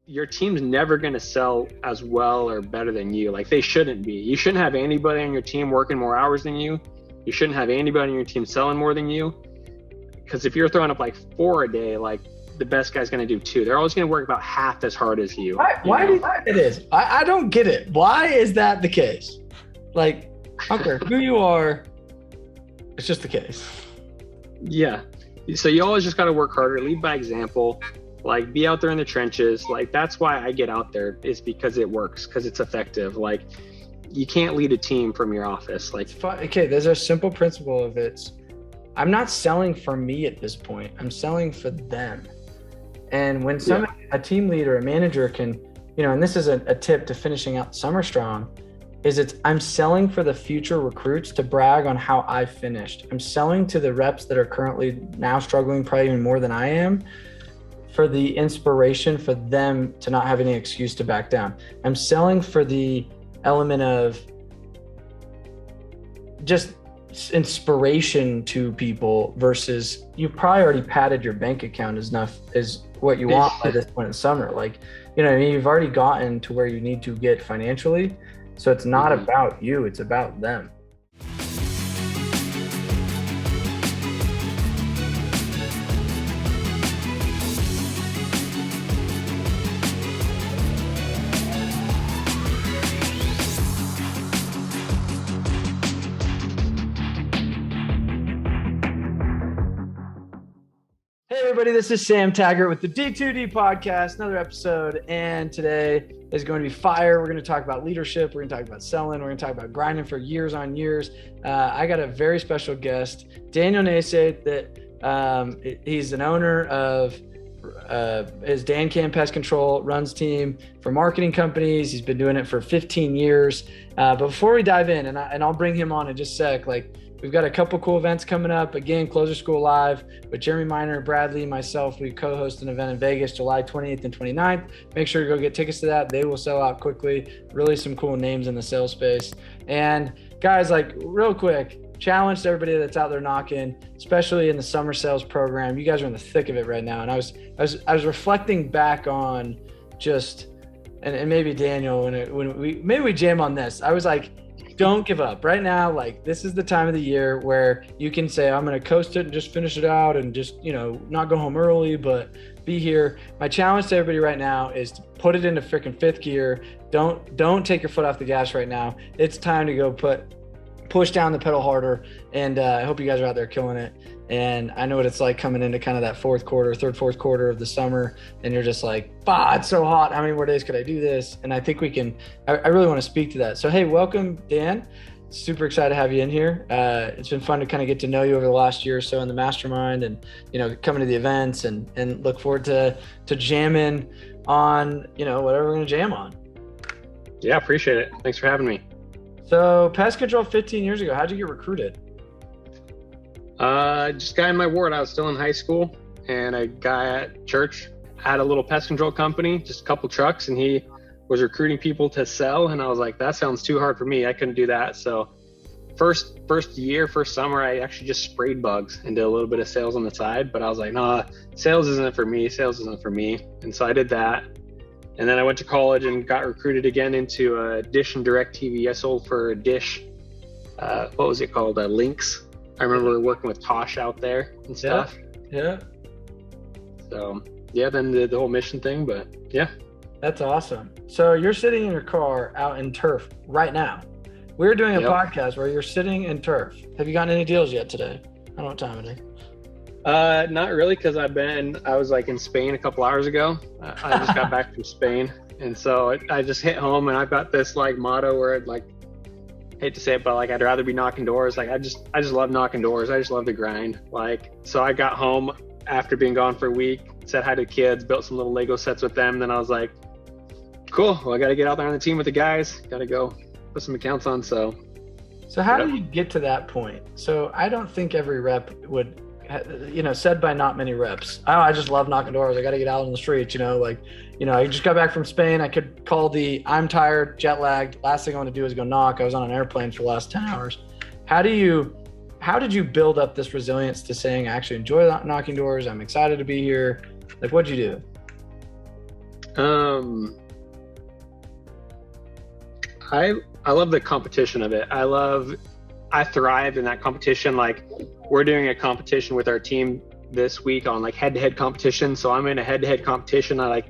your team's never going to sell as well or better than you. Like they shouldn't be. You shouldn't have anybody on your team working more hours than you. You shouldn't have anybody on your team selling more than you. Because if you're throwing up like 4 a day, like the best guy's going to do 2. They're always going to work about half as hard as you. Why do you think it is? I don't get it. Why is that the case? Like, I don't care who you are. It's just the case. Yeah. So you always just got to work harder, lead by example, like be out there in the trenches. Like that's why I get out there, is because it works, because it's effective. Like you can't lead a team from your office. Like, okay, there's a simple principle of it. I'm not selling for me at this point. I'm selling for them. And when a team leader, a manager can, and this is a tip to finishing out summer strong, I'm selling for the future recruits to brag on how I finished. I'm selling to the reps that are currently now struggling, probably even more than I am, for the inspiration for them to not have any excuse to back down. I'm selling for the element of just inspiration to people versus you've probably already padded your bank account enough is what you want by this point in summer. Like, you've already gotten to where you need to get financially. So it's not about you, it's about them. Hey everybody, this is Sam Taggart with the D2D podcast, another episode, and today is going to be fire. We're going to talk about leadership, we're going to talk about selling, we're going to talk about grinding for years on years. I got a very special guest, Daniel Naysate, that he's an owner of his Dan Can Pest Control, runs team for marketing companies. He's been doing it for 15 years. But before we dive in, and I'll bring him on in just a sec, we've got a couple cool events coming up. Again, Closer School Live with Jeremy Miner, Bradley, myself. We co-host an event in Vegas, July 28th and 29th. Make sure to go get tickets to that. They will sell out quickly. Really some cool names in the sales space. And guys, real quick, challenge to everybody that's out there knocking, especially in the summer sales program. You guys are in the thick of it right now. And I was reflecting back on just, and maybe Daniel, when we jam on this, I was like, don't give up right now. This is the time of the year where you can say, I'm going to coast it and just finish it out and just, not go home early, but be here. My challenge to everybody right now is to put it into freaking 5th gear. Don't take your foot off the gas right now. It's time to go push down the pedal harder. And I hope you guys are out there killing it. And I know what it's like coming into kind of that fourth quarter of the summer. And you're just like, it's so hot. How many more days could I do this? And I think I really want to speak to that. So, hey, welcome, Dan. Super excited to have you in here. It's been fun to kind of get to know you over the last year or so in the mastermind and, coming to the events and look forward to jamming on, whatever we're going to jam on. Yeah, appreciate it. Thanks for having me. So pest control 15 years ago, how'd you get recruited? Just a guy in my ward. I was still in high school, and a guy at church had a little pest control company, just a couple trucks, and he was recruiting people to sell. And I was like, that sounds too hard for me. I couldn't do that. So first summer, I actually just sprayed bugs and did a little bit of sales on the side. But I was like, nah, sales isn't for me. And so I did that. And then I went to college and got recruited again into Dish and DirecTV. I sold for Dish. What was it called? Lynx. I remember working with Tosh out there and stuff. Yeah. So then the whole mission thing, but yeah. That's awesome. So you're sitting in your car out in turf right now. We're doing a podcast where you're sitting in turf. Have you gotten any deals yet today? I don't know what time it is. Not really, because I was in Spain a couple hours ago. I just got back from Spain. And so I just hit home, and I've got this motto where hate to say it, but I'd rather be knocking doors. I just love knocking doors. I just love the grind. So I got home after being gone for a week, said hi to the kids, built some little Lego sets with them. Then I was like, cool. Well, I got to get out there on the team with the guys. Got to go put some accounts on. So how do you get to that point? So I don't think every rep would, said by not many reps. Oh, I just love knocking doors. I got to get out on the streets, I just got back from Spain. I could call I'm tired, jet lagged. Last thing I want to do is go knock. I was on an airplane for the last 10 hours. How did you build up this resilience to saying, I actually enjoy knocking doors. I'm excited to be here. What'd you do? Um, I love the competition of it. I thrive in that competition. Like, we're doing a competition with our team this week on like head-to-head competition. So I'm in a head-to-head competition. I like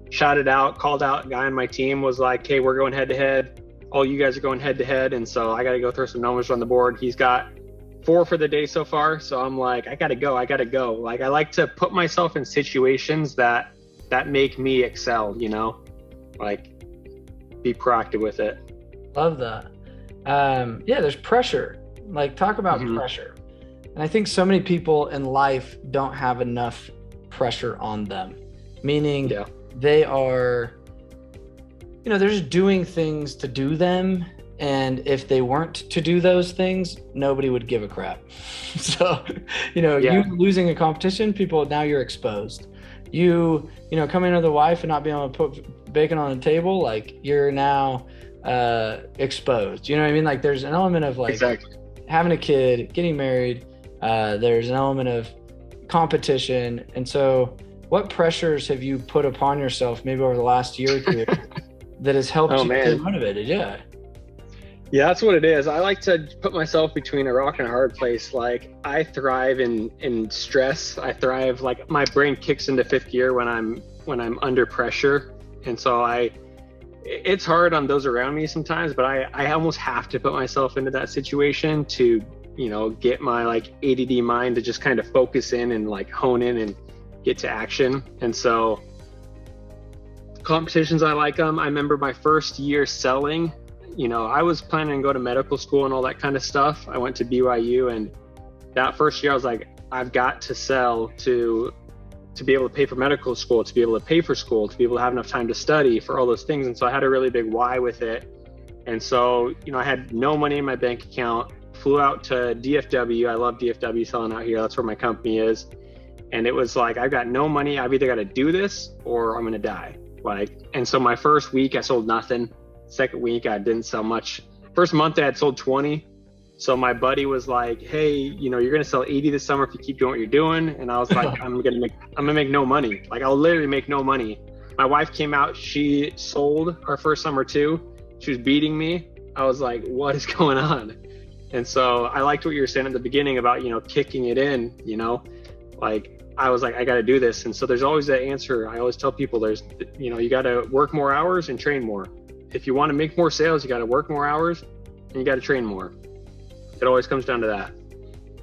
shouted out, called out a guy on my team, was like, hey, we're going head-to-head. All you guys are going head-to-head. And so I got to go throw some numbers on the board. He's got 4 for the day so far. So I'm like, I got to go. Like, I like to put myself in situations that make me excel, you know, like be proactive with it. Love that. Yeah, there's pressure. Like, talk about pressure. And I think so many people in life don't have enough pressure on them, meaning they are, you know, they're just doing things to do them. And if they weren't to do those things, nobody would give a crap. So, you know, you losing a competition, people, now you're exposed. You know, coming to the wife and not being able to put bacon on the table, like, you're now exposed. You know what I mean? Like, there's an element of like having a kid, getting married. There's an element of competition. And so what pressures have you put upon yourself maybe over the last year or two that has helped you stay motivated? Yeah, that's what it is. I like to put myself between a rock and a hard place. Like, I thrive in stress. I thrive, like, my brain kicks into 5th gear when I'm under pressure. And so it's hard on those around me sometimes, but I almost have to put myself into that situation to, you know, get my like ADD mind to just kind of focus in and like hone in and get to action. And so competitions, I like them. I remember my first year selling, you know, I was planning to go to medical school and all that kind of stuff. I went to BYU, and that first year I was like, I've got to sell to be able to pay for medical school, to be able to pay for school, to be able to have enough time to study, for all those things. And so I had a really big why with it. And so, you know, I had no money in my bank account, flew out to DFW. I love DFW selling out here. That's where my company is. And it was like, I've got no money. I've either got to do this or I'm going to die. Like, and so my first week I sold nothing. Second week I didn't sell much. First month I had sold 20. So my buddy was like, hey, you know, you're going to sell 80 this summer if you keep doing what you're doing. And I was like, I'm going to make no money. Like, I'll literally make no money. My wife came out, she sold our first summer too. She was beating me. I was like, what is going on? And so I liked what you were saying at the beginning about, you know, kicking it in, you know, like, I was like, I got to do this. And so there's always that answer. I always tell people there's, you know, you got to work more hours and train more. If you want to make more sales, you got to work more hours and you got to train more. It always comes down to that.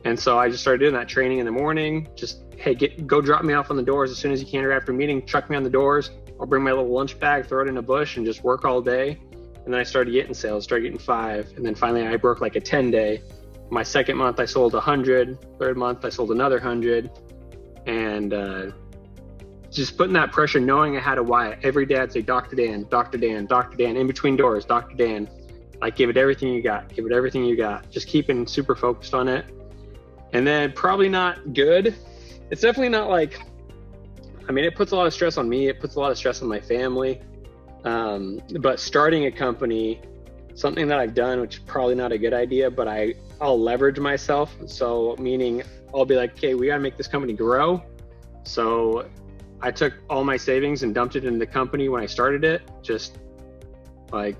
And so I just started doing that training in the morning. Just, hey, go drop me off on the doors as soon as you can, or after a meeting, chuck me on the doors. I'll bring my little lunch bag, throw it in a bush, and just work all day. And then I started getting sales, started getting 5. And then finally I broke like a 10-day. My second month I sold 100. Third month I sold another 100. And just putting that pressure, knowing I had a why. Every day I'd say, Dr. Dan, Dr. Dan, Dr. Dan, in between doors, Dr. Dan. Like, give it everything you got. Give it everything you got. Just keeping super focused on it. And then probably not good. It's definitely not like, I mean, it puts a lot of stress on me. It puts a lot of stress on my family. But starting a company, something that I've done, which is probably not a good idea, but I'll leverage myself. So meaning I'll be like, okay, we got to make this company grow. So I took all my savings and dumped it into the company when I started it. Just like,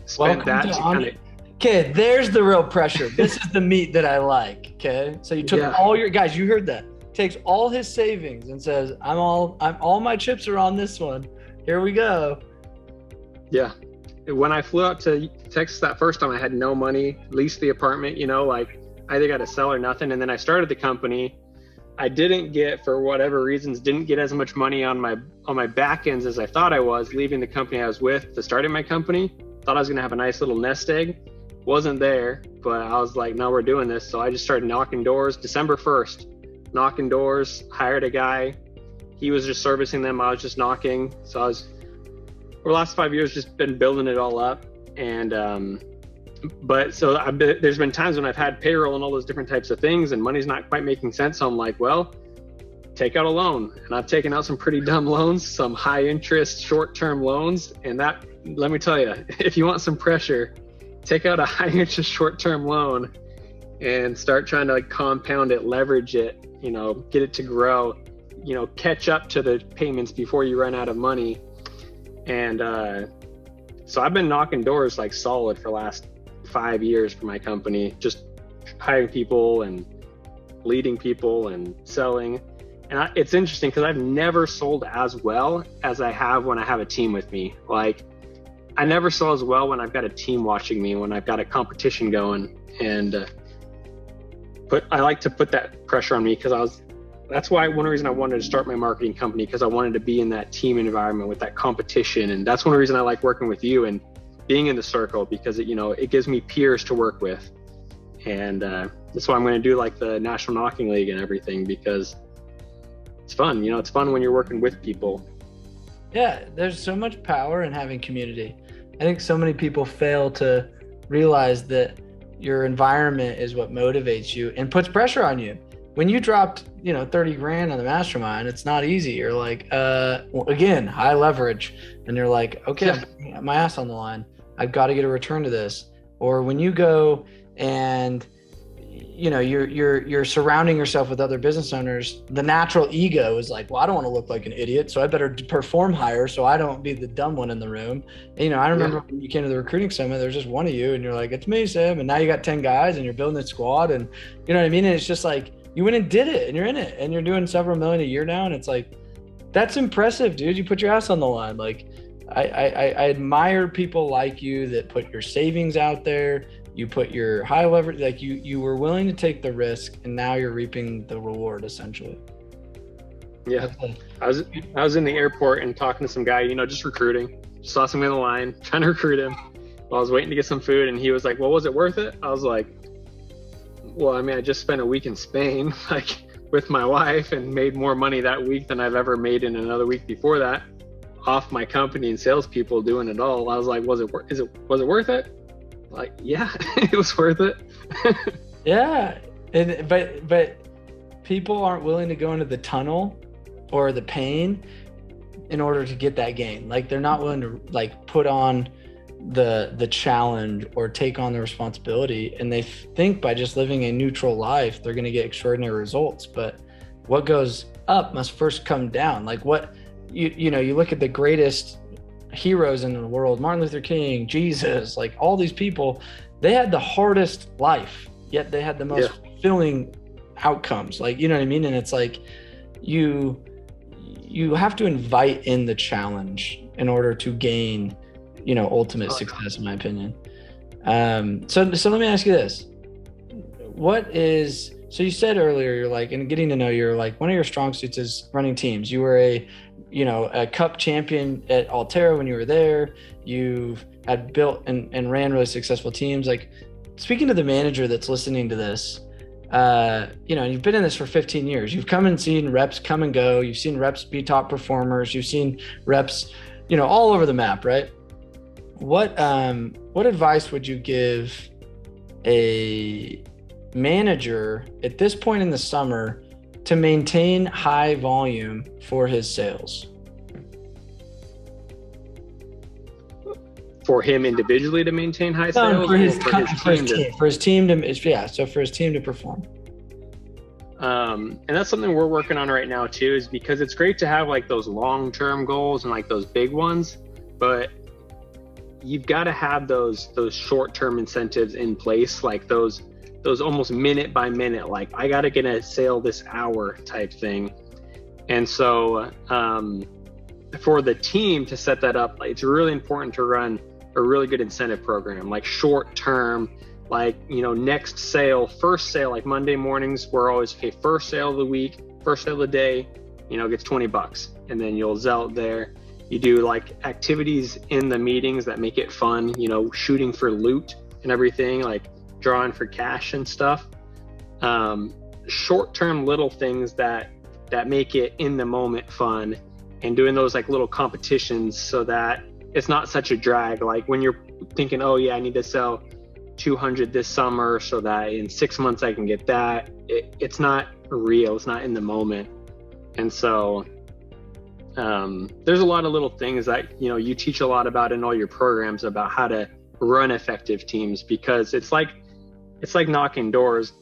spent that to kind of. Okay, there's the real pressure. This is the meat that I like. Okay, so you took all your guys. You heard that. Takes all his savings and says, "I'm all my chips are on this one. Here we go." Yeah. When I flew out to Texas that first time, I had no money. Leased the apartment. You know, like, I either got to sell or nothing. And then I started the company. I didn't get, for whatever reasons, didn't get as much money on my back ends as I thought I was, leaving the company I was with to starting my company. Thought I was going to have a nice little nest egg. Wasn't there, but I was like, no, we're doing this. So I just started knocking doors. December 1st, knocking doors, hired a guy. He was just servicing them. I was just knocking. So I was, for the last 5 years, just been building it all up. And, but so there's been times when I've had payroll and all those different types of things and money's not quite making sense. So I'm like, well, take out a loan. And I've taken out some pretty dumb loans, some high interest, short-term loans. And that, let me tell you, if you want some pressure, take out a high interest short-term loan and start trying to like compound it, leverage it, you know, get it to grow, you know, catch up to the payments before you run out of money. And so I've been knocking doors like solid for the last 5 years for my company, just hiring people and leading people and selling. And it's interesting because I've never sold as well as I have when I have a team with me. Like, I never sell as well when I've got a team watching me, when I've got a competition going. And I like to put that pressure on me because that's why one reason I wanted to start my marketing company, because I wanted to be in that team environment with that competition. And that's one reason I like working with you and being in the circle, because it gives me peers to work with. And that's why I'm going to do like the National Knocking League and everything, because it's fun. It's fun when you're working with people. Yeah, there's so much power in having community. I think so many people fail to realize that your environment is what motivates you and puts pressure on you. When you dropped, 30 grand on the mastermind, it's not easy. You're like, again, high leverage. And you're like, okay, I'm putting my ass on the line. I've got to get a return to this. Or when you go and you're surrounding yourself with other business owners, the natural ego is like, well, I don't want to look like an idiot, so I better perform higher so I don't be the dumb one in the room. And, I remember when you came to the recruiting summit, there's just one of you and you're like, it's me, Sam. And now you got 10 guys and you're building a squad, and you know what I mean? And it's just like, you went and did it and you're in it and you're doing several million a year now. And it's like, that's impressive, dude. You put your ass on the line. Like, I admire people like you that put your savings out there. You put your high leverage, like you were willing to take the risk, and now you're reaping the reward essentially. Yeah. I was in the airport and talking to some guy, just recruiting. Saw somebody on the line, trying to recruit him. While I was waiting to get some food, and he was like, well, was it worth it? I was like, well, I mean, I just spent a week in Spain, like with my wife, and made more money that week than I've ever made in another week before that, off my company and salespeople doing it all. I was like, was it worth it? Like, yeah, it was worth it. Yeah. But people aren't willing to go into the tunnel or the pain in order to get that gain. Like, they're not willing to like put on the challenge or take on the responsibility. And they think by just living a neutral life, they're going to get extraordinary results. But what goes up must first come down. Like, what you look at the greatest heroes in the world, Martin Luther King, Jesus, like all these people, they had the hardest life, yet they had the most fulfilling outcomes. Like, you know what I mean? And it's like, you have to invite in the challenge in order to gain, ultimate success, in my opinion. So let me ask you this. So you said earlier, you're like, and getting to know you're like, one of your strong suits is running teams. You were a cup champion at Altera when you were there. You had built and ran really successful teams. Like, speaking to the manager that's listening to this, you've been in this for 15 years. You've come and seen reps come and go. You've seen reps be top performers. You've seen reps, all over the map, right? What advice would you give a manager at this point in the summer to maintain high volume for his sales? For him individually to maintain high sales? For his team to perform. And that's something we're working on right now too, is because it's great to have like those long-term goals and like those big ones, but you've got to have those short-term incentives in place, like those almost minute by minute, like I got to get a sale this hour type thing. And so for the team to set that up, it's really important to run a really good incentive program, like short term, like, next sale, first sale, like Monday mornings, we're always, okay, first sale of the week, first sale of the day, gets $20. And then you'll zealot there. You do like activities in the meetings that make it fun, shooting for loot and everything, like drawing for cash and stuff. Short-term little things that make it in the moment fun, and doing those like little competitions so that it's not such a drag. Like when you're thinking, oh yeah, I need to sell 200 this summer so that in 6 months I can get that. It's not real. It's not in the moment. And so there's a lot of little things that, you teach a lot about in all your programs about how to run effective teams, because it's like knocking doors.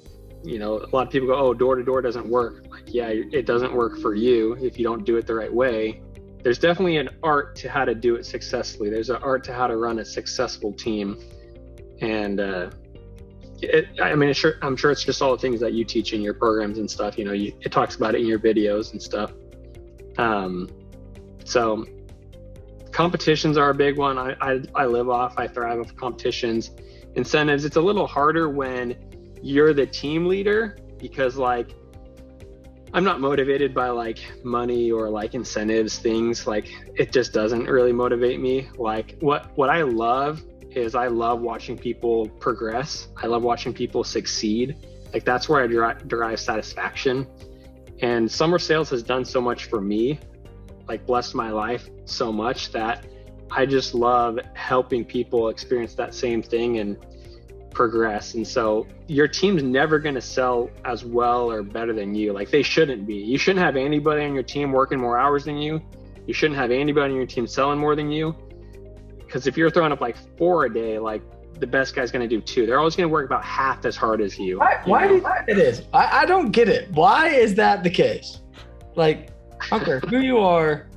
A lot of people go, oh, door to door doesn't work. Like, yeah, it doesn't work for you if you don't do it the right way. there's definitely an art to how to do it successfully. There's an art to how to run a successful team. And I'm sure it's just all the things that you teach in your programs and stuff. It talks about it in your videos and stuff. So competitions are a big one. I live off, I thrive off competitions. Incentives, it's a little harder when you're the team leader, because like I'm not motivated by like money or like incentives things. Like it just doesn't really motivate me. Like what I love is I love watching people progress. I love watching people succeed. Like that's where I derive satisfaction. And summer sales has done so much for me, like blessed my life so much, that I just love helping people experience that same thing and progress. And so your team's never going to sell as well or better than you. Like they shouldn't be. You shouldn't have anybody on your team working more hours than you. You shouldn't have anybody on your team selling more than you. Because if you're throwing up like 4 a day, like the best guy's going to do 2. They're always going to work about half as hard as you. Why do you think it is? I don't get it. Why is that the case? Like, I don't care who you are.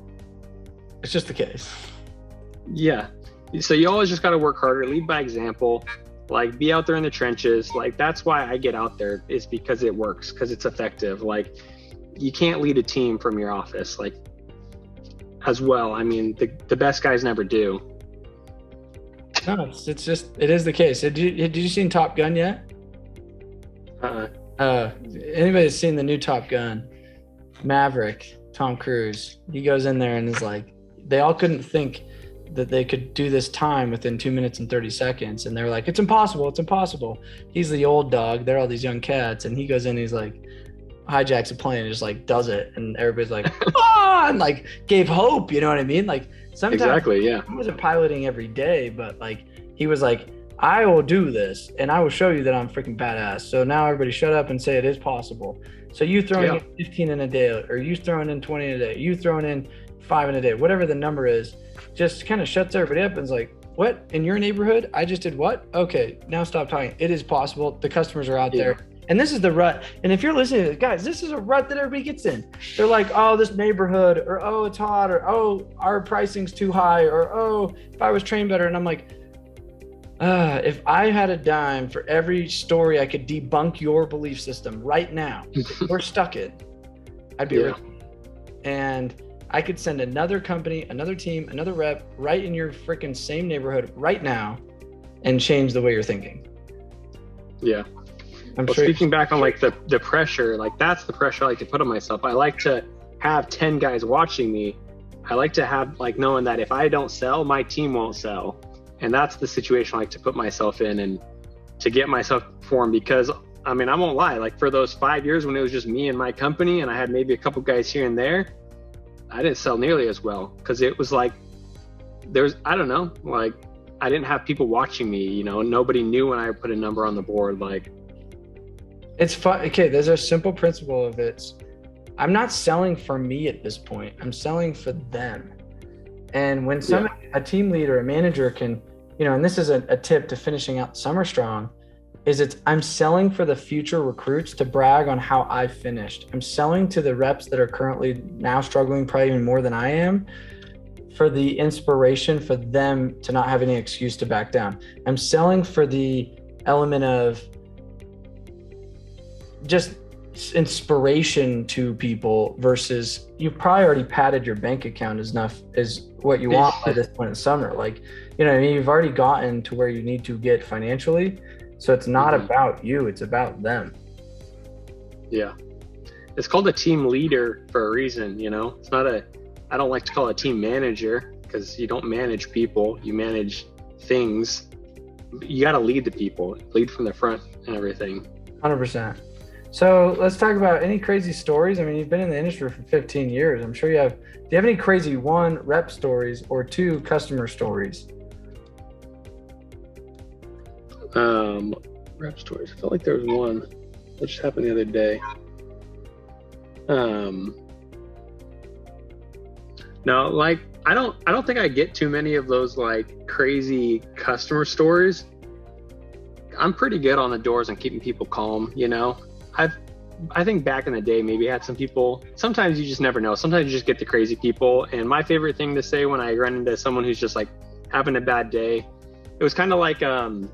It's just the case. Yeah. So you always just got to work harder, lead by example, like be out there in the trenches. Like that's why I get out there, is because it works, because it's effective. Like you can't lead a team from your office, like as well. I mean, the best guys never do. No, it's just, it is the case. Did you seen Top Gun yet? Anybody that's seen the new Top Gun, Maverick, Tom Cruise, he goes in there and is like, they all couldn't think that they could do this time within 2 minutes and 30 seconds. And they're like, it's impossible. It's impossible. He's the old dog. They're all these young cats. And he goes in, he's like, hijacks a plane and just like does it. And everybody's like, ah, and like gave hope. You know what I mean? Like sometimes exactly, yeah. He wasn't piloting every day, but like, he was like, I will do this and I will show you that I'm freaking badass. So now everybody shut up and say it is possible. So you throwing in 15 in a day, or you throwing in 20 in a day, you throwing in 5 in a day, whatever the number is, just kind of shuts everybody up and is like, what, in your neighborhood? I just did what? Okay, now stop talking. It is possible. The customers are out there. And this is the rut. And if you're listening to this, guys, this is a rut that everybody gets in. They're like, oh, this neighborhood, or oh, it's hot, or oh, our pricing's too high, or oh, if I was trained better. And I'm like, if I had a dime for every story I could debunk your belief system right now, we're stuck in, I'd be rich. And I could send another company, another team, another rep right in your freaking same neighborhood right now and change the way you're thinking. Yeah. Speaking back on like the pressure, like that's the pressure I like to put on myself. I like to have 10 guys watching me. I like to have like knowing that if I don't sell, my team won't sell. And that's the situation I like to put myself in and to get myself performed. Because I mean, I won't lie, like for those 5 years when it was just me and my company and I had maybe a couple guys here and there, I didn't sell nearly as well, because it was like I don't know, like I didn't have people watching me, you know, nobody knew when I put a number on the board. Like it's fun. Okay, there's a simple principle of it. I'm not selling for me at this point. I'm selling for them. And when a team leader, a manager can, you know, and this is a tip to finishing out summer strong, is I'm selling for the future recruits to brag on how I finished. I'm selling to the reps that are currently now struggling, probably even more than I am, for the inspiration for them to not have any excuse to back down. I'm selling for the element of just inspiration to people versus you've probably already padded your bank account as enough as what you want by this point in the summer. Like, you know, I mean, you've already gotten to where you need to get financially. So it's not about you, it's about them. Yeah. It's called a team leader for a reason, you know? It's not I don't like to call it a team manager, because you don't manage people, you manage things. You got to lead the people, lead from the front and everything. 100%. So let's talk about any crazy stories. I mean, you've been in the industry for 15 years. I'm sure do you have any crazy 1, rep stories, or 2, customer stories? Rep stories. I felt like there was one that just happened the other day. No, like I don't think I get too many of those like crazy customer stories. I'm pretty good on the doors and keeping people calm, you know. I think back in the day, maybe I had some people, sometimes you just never know. Sometimes you just get the crazy people. And my favorite thing to say when I run into someone who's just like having a bad day, it was kind of like from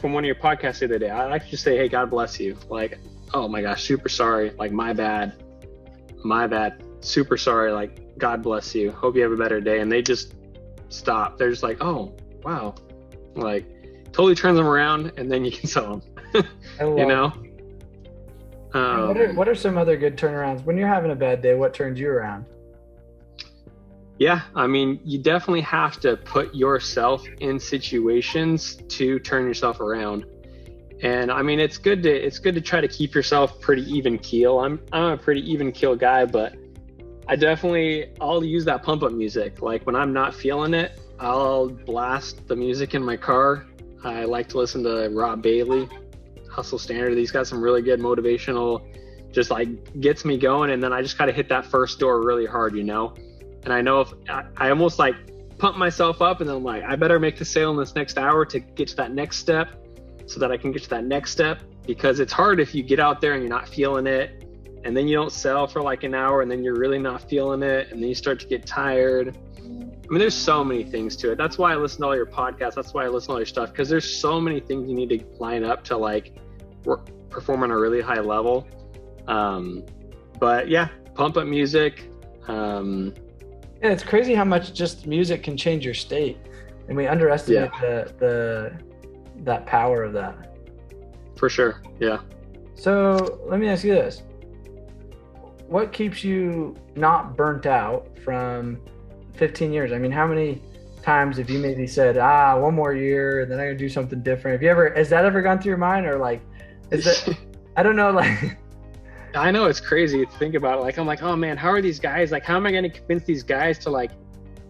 one of your podcasts the other day. I like to just say, hey, God bless you. Like, oh my gosh, super sorry. Like, my bad. Super sorry. Like, God bless you. Hope you have a better day. And they just stop. They're just like, oh, wow. Like, totally turns them around, and then you can sell them. You know? What are some other good turnarounds? When you're having a bad day, what turns you around? Yeah, I mean, you definitely have to put yourself in situations to turn yourself around. And I mean, it's good to try to keep yourself pretty even keel. I'm a pretty even keel guy, but I'll use that pump up music. Like, when I'm not feeling it, I'll blast the music in my car. I like to listen to Rob Bailey, Hustle Standard. He's got some really good motivational, just like gets me going. And then I just got to hit that first door really hard, you know? And I know if I almost like pump myself up, and then I'm like, I better make the sale in this next hour to get to that next step so that I can get to that next step, because it's hard if you get out there and you're not feeling it, and then you don't sell for like an hour, and then you're really not feeling it, and then you start to get tired. I mean, there's so many things to it. That's why I listen to all your podcasts. That's why I listen to all your stuff, because there's so many things you need to line up to like perform on a really high level. But yeah, pump up music. Yeah, it's crazy how much just music can change your state, and we underestimate that power of that. For sure, yeah. So let me ask you this: what keeps you not burnt out from 15 years? I mean, how many times have you maybe said, one more year, and then I'm gonna do something different? Has that ever gone through your mind, or like, is that? I don't know, like. I know, it's crazy to think about it. Like, I'm like, oh man, how are these guys, like, how am I going to convince these guys to like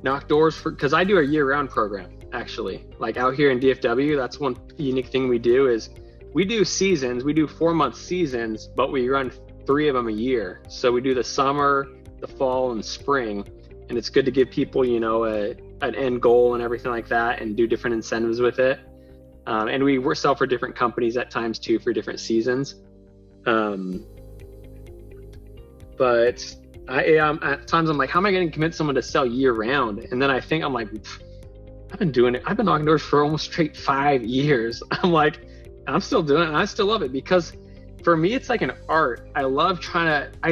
knock doors because I do a year-round program, actually. Like, out here in DFW, that's one unique thing we do is we do seasons. We do 4-month seasons, but we run 3 of them a year. So we do the summer, the fall, and spring. And it's good to give people, you know, an end goal and everything like that, and do different incentives with it. And we sell for different companies at times too, for different seasons. But at times I'm like, how am I going to convince someone to sell year round? And then I think, I'm like, I've been doing it. I've been knocking doors for almost straight 5 years. I'm like, I'm still doing it, and I still love it, because for me, it's like an art. I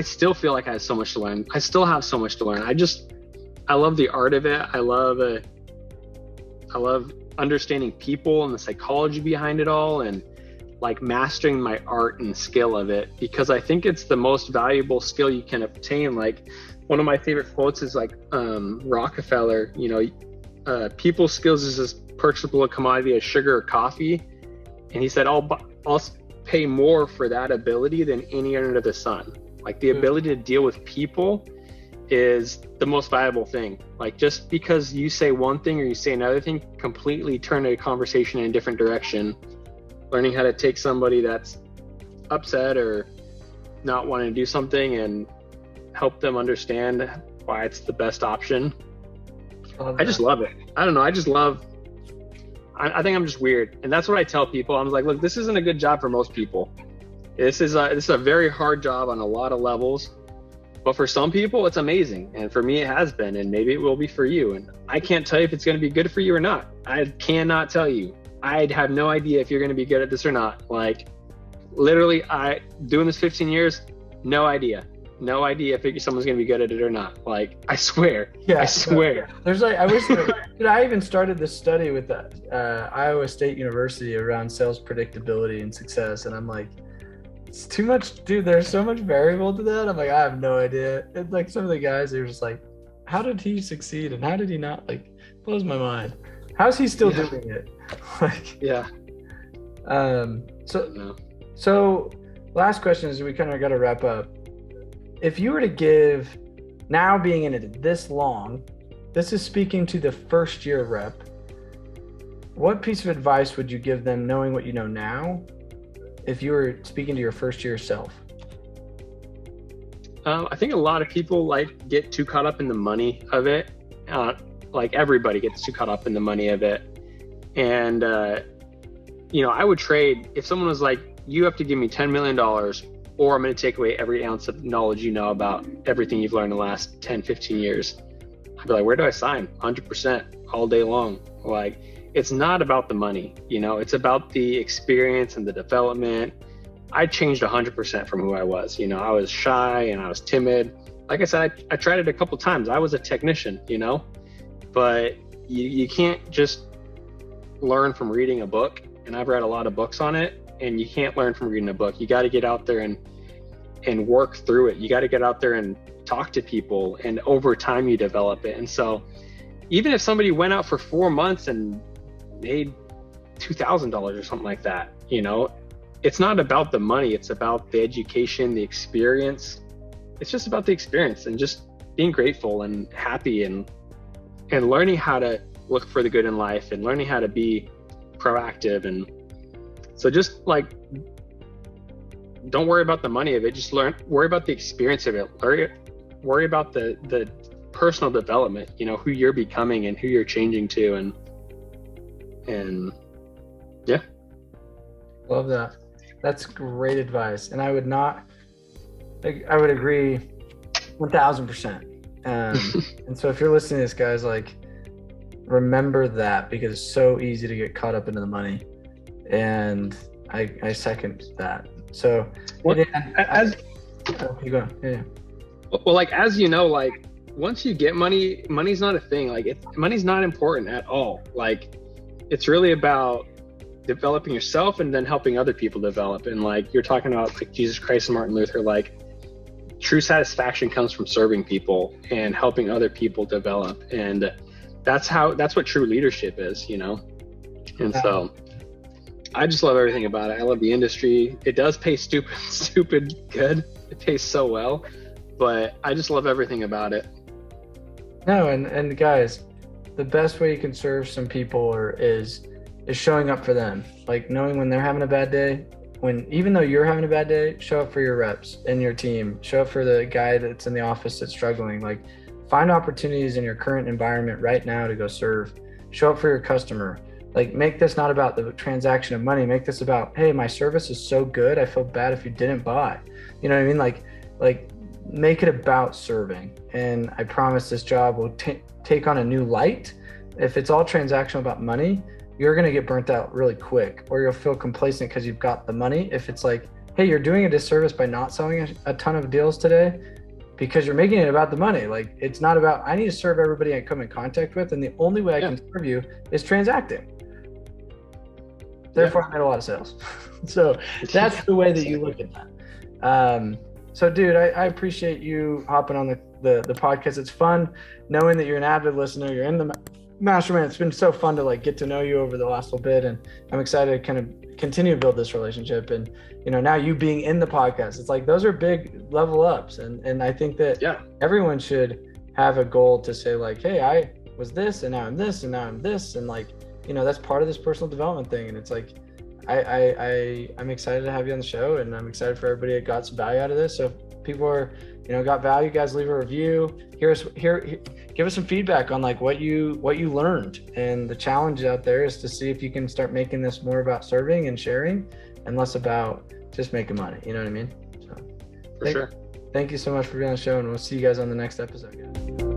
still feel like I have so much to learn. I still have so much to learn. I love the art of it. I love understanding people and the psychology behind it all, and like mastering my art and skill of it, because I think it's the most valuable skill you can obtain. Like, one of my favorite quotes is like Rockefeller, you know, people's skills is as purchasable a commodity as sugar or coffee. And he said, I'll pay more for that ability than any under the sun. Like, the ability to deal with people is the most valuable thing. Like, just because you say one thing or you say another thing, completely turn a conversation in a different direction. Learning how to take somebody that's upset or not wanting to do something and help them understand why it's the best option. I just love it. I don't know. I think I'm just weird. And that's what I tell people. I'm like, look, this isn't a good job for most people. This is a very hard job on a lot of levels. But for some people, it's amazing. And for me, it has been. And maybe it will be for you. And I can't tell you if it's going to be good for you or not. I cannot tell you. I'd have no idea if you're going to be good at this or not. Like, literally, doing this 15 years, no idea if someone's going to be good at it or not. Like, I swear. Yeah, I swear. There's like, I even started this study with Iowa State University around sales predictability and success. And I'm like, it's too much, dude. There's so much variable to that. I'm like, I have no idea. It's like some of the guys, they're just like, how did he succeed? And how did he not? Like, blows my mind. How's he still doing it? Like, yeah. So last question is, we kind of got to wrap up. If you were to give, now being in it this long, this is speaking to the first year rep, what piece of advice would you give them, knowing what you know now, if you were speaking to your first year self? I think a lot of people get too caught up in the money of it. Like, everybody gets too caught up in the money of it. And, I would trade if someone was like, you have to give me $10 million or I'm going to take away every ounce of knowledge you know about everything you've learned in the last 10, 15 years. I'd be like, where do I sign? 100% all day long. Like, it's not about the money, it's about the experience and the development. I changed 100% from who I was. I was shy and I was timid. Like I said, I tried it a couple times. I was a technician, but you can't just learn from reading a book. And I've read a lot of books on it, and you can't learn from reading a book. You got to get out there and work through it. You got to get out there and talk to people, and over time you develop it. And so even if somebody went out for 4 months and made $2,000 or something like that, it's not about the money. It's about the education, the experience. It's just about the experience and just being grateful and happy and learning how to look for the good in life and learning how to be proactive. And so just like, don't worry about the money of it. Just worry about the experience of it. Worry about the personal development, who you're becoming and who you're changing to. And yeah. Love that. That's great advice. And I would agree 1000%. And so if you're listening to this, guys, like, remember that, because it's so easy to get caught up into the money. And I second that. So well, yeah. Well, like, as you know, like, once you get money, money's not a thing. Like, money's not important at all. Like, it's really about developing yourself and then helping other people develop. And like, you're talking about like Jesus Christ and Martin Luther, like, true satisfaction comes from serving people and helping other people develop. And that's what true leadership is, And so I just love everything about it. I love the industry. It does pay stupid good. It pays so well, but I just love everything about it. No, and guys, the best way you can serve some people is showing up for them. Like, knowing when they're having a bad day, even though you're having a bad day, show up for your reps and your team. Show up for the guy that's in the office that's struggling. Like, find opportunities in your current environment right now to go serve. Show up for your customer. Like, make this not about the transaction of money. Make this about, hey, my service is so good, I feel bad if you didn't buy. You know what I mean? Like make it about serving. And I promise this job will take on a new light. If it's all transactional about money, you're going to get burnt out really quick, or you'll feel complacent because you've got the money. If it's like, hey, you're doing a disservice by not selling a ton of deals today because you're making it about the money. Like, it's not about, I need to serve everybody I come in contact with, and the only way I can serve you is transacting. Therefore, I made a lot of sales. So that's the way that you look at that. So dude, I appreciate you hopping on the podcast. It's fun knowing that you're an avid listener. You're in the mastermind. It's been so fun to like get to know you over the last little bit, and I'm excited to kind of continue to build this relationship. And now you being in the podcast, it's like those are big level ups, and I think that everyone should have a goal to say like, hey, I was this and now I'm this and now I'm this, and like, that's part of this personal development thing. And it's like, I'm excited to have you on the show, and I'm excited for everybody that got some value out of this. So if people are, got value, guys, leave a review. Give us some feedback on like what you learned. And the challenge out there is to see if you can start making this more about serving and sharing and less about just making money. You know what I mean? So for sure. Thank you so much for being on the show, and we'll see you guys on the next episode, guys.